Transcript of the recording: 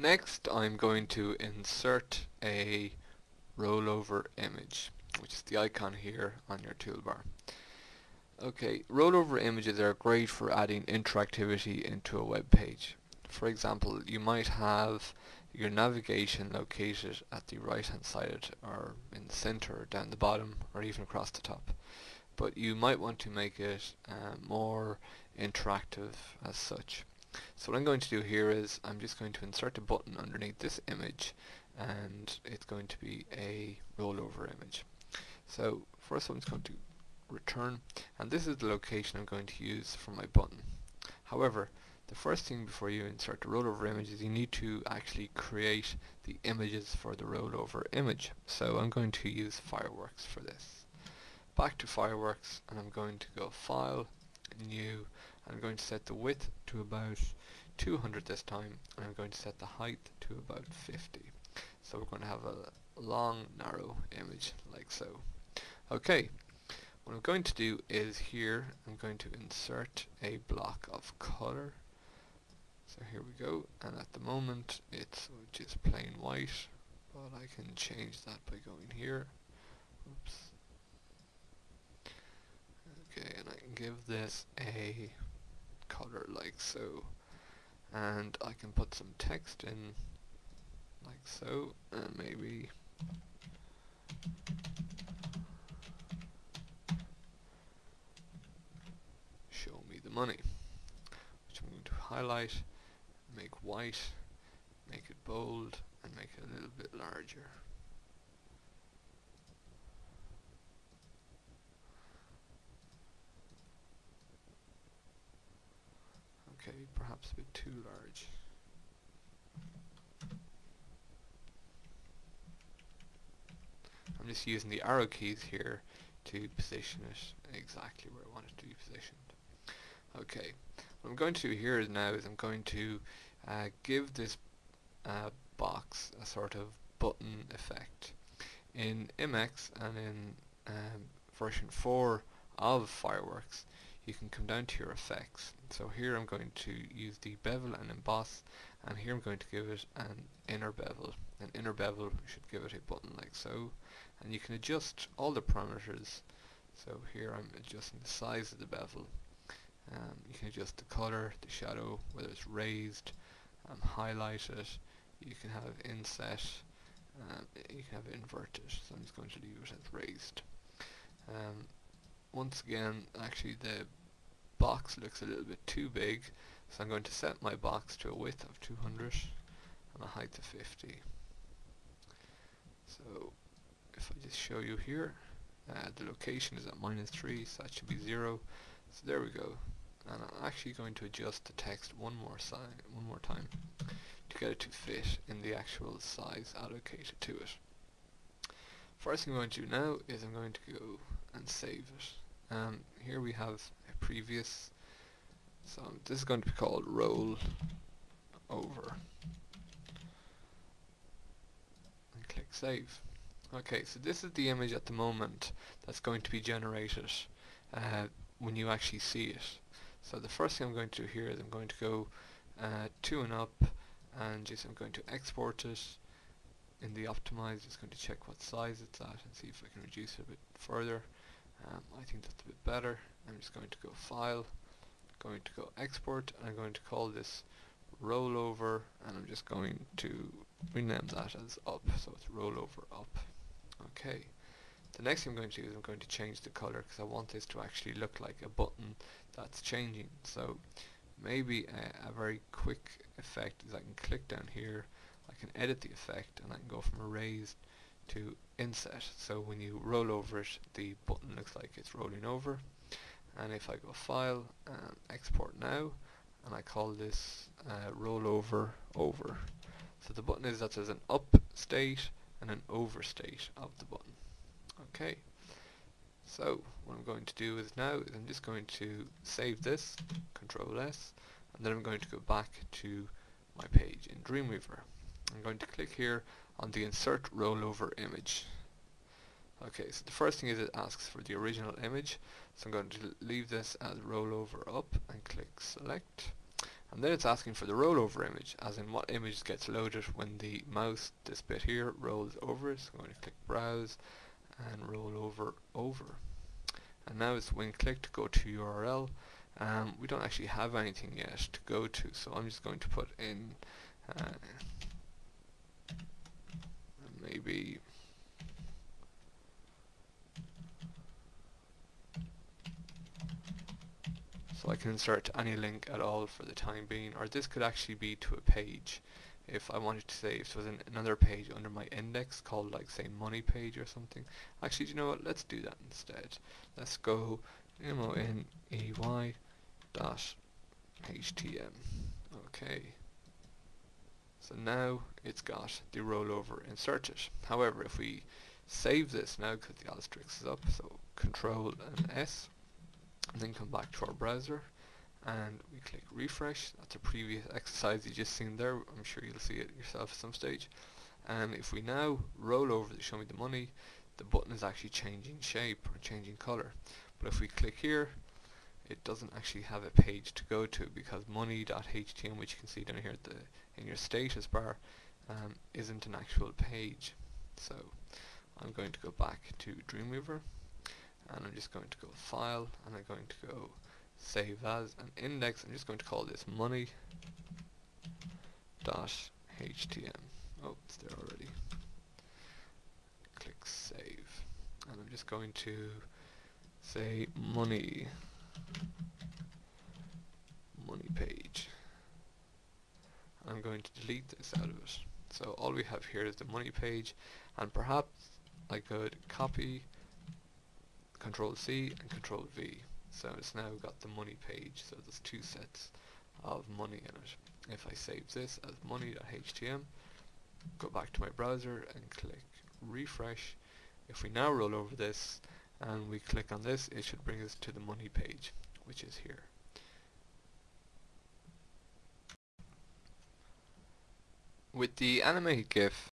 Next, I'm going to insert a rollover image, which is the icon here on your toolbar. Okay, rollover images are great for adding interactivity into a web page. For example, you might have your navigation located at the right hand side or in the center or down the bottom or even across the top. But you might want to make it more interactive as such. So what I'm going to do here is I'm just going to insert a button underneath this image, and it's going to be a rollover image. So first I'm just going to return, and this is the location I'm going to use for my button. However, the first thing before you insert the rollover image is you need to actually create the images for the rollover image. So I'm going to use Fireworks for this. Back to Fireworks, and I'm going to go File, New, and I'm going to set the width to about 200 this time, and I'm going to set the height to about 50. So we're going to have a long, narrow image like so. Okay, what I'm going to do is here I'm going to insert a block of color. So here we go, and at the moment it's just plain white, but I can change that by going here. Oops. Okay, and I can give this a color like so, and I can put some text in like so, and maybe show me the money, which I'm going to highlight, make white, make it bold, and make it a little bit larger. Okay, perhaps a bit too large. I'm just using the arrow keys here to position it exactly where I want it to be positioned. Okay, what I'm going to do here now is I'm going to give this box a sort of button effect. In MX and in version 4 of Fireworks, you can come down to your effects. So here I'm going to use the bevel and emboss, and here I'm going to give it an inner bevel. An inner bevel should give it a button like so, and you can adjust all the parameters. So here I'm adjusting the size of the bevel. You can adjust the color, the shadow, whether it's raised, highlight it. You can have inset, you can have inverted. So I'm just going to leave it as raised. Once again, actually the box looks a little bit too big, so I'm going to set my box to a width of 200 and a height of 50. So if I just show you here, the location is at -3, so that should be 0. So there we go. And I'm actually going to adjust the text one more time to get it to fit in the actual size allocated to it. First thing I'm going to do now is I'm going to go and save it. Here we have a previous, so this is going to be called roll over, and click save. Okay, so this is the image at the moment that's going to be generated when you actually see it. So the first thing I'm going to do here is I'm going to go to and up, and I'm going to export it in the optimize. Just going to check what size it's at and see if I can reduce it a bit further. I think that's a bit better. I'm just going to go file, going to go export, and I'm going to call this rollover, and I'm just going to rename that as up, so it's rollover up. Okay, the next thing I'm going to do is I'm going to change the color, because I want this to actually look like a button that's changing. So maybe a very quick effect is I can click down here, I can edit the effect, and I can go from erased to inset. So when you roll over it, the button looks like it's rolling over. And if I go file and export now, and I call this rollover over. So the button is that there's an up state and an over state of the button. Okay, so what I'm going to do is now is I'm just going to save this, Control S, and then I'm going to go back to my page in Dreamweaver. I'm going to click here on the insert rollover image. Okay, so the first thing is it asks for the original image, so I'm going to leave this as rollover up and click select, And then it's asking for the rollover image, as in what image gets loaded when the mouse, this bit here, rolls over it. So I'm going to click browse and roll over. And now it's when click to go to URL. We don't actually have anything yet to go to, so I'm just going to put in maybe so I can insert any link at all for the time being, or this could actually be to a page. If I wanted to say if there was another page under my index called like say money page or something. Actually, do you know what? Let's do that instead. Let's go money dot htm. Okay. So now it's got the rollover inserted. However, if we save this now, because the asterisk is up, so Control and S, and then come back to our browser, and we click refresh. That's a previous exercise you just seen there. I'm sure you'll see it yourself at some stage. And if we now roll over to show me the money, the button is actually changing shape or changing color. But if we click here, it doesn't actually have a page to go to, because money.htm, which you can see down here at in your status bar, isn't an actual page. So I'm going to go back to Dreamweaver, and I'm just going to go File, and I'm going to go Save As, and Index. I'm just going to call this money.htm. Oh, it's there already. Click Save, and I'm just going to say money page. I'm going to delete this out of it. So all we have here is the money page, and perhaps I could copy, Control C and Control V. So it's now got the money page, so there's two sets of money in it. If I save this as money.htm, go back to my browser and click refresh. If we now roll over this and we click on this, it should bring us to the money page, which is here. With the animated GIF,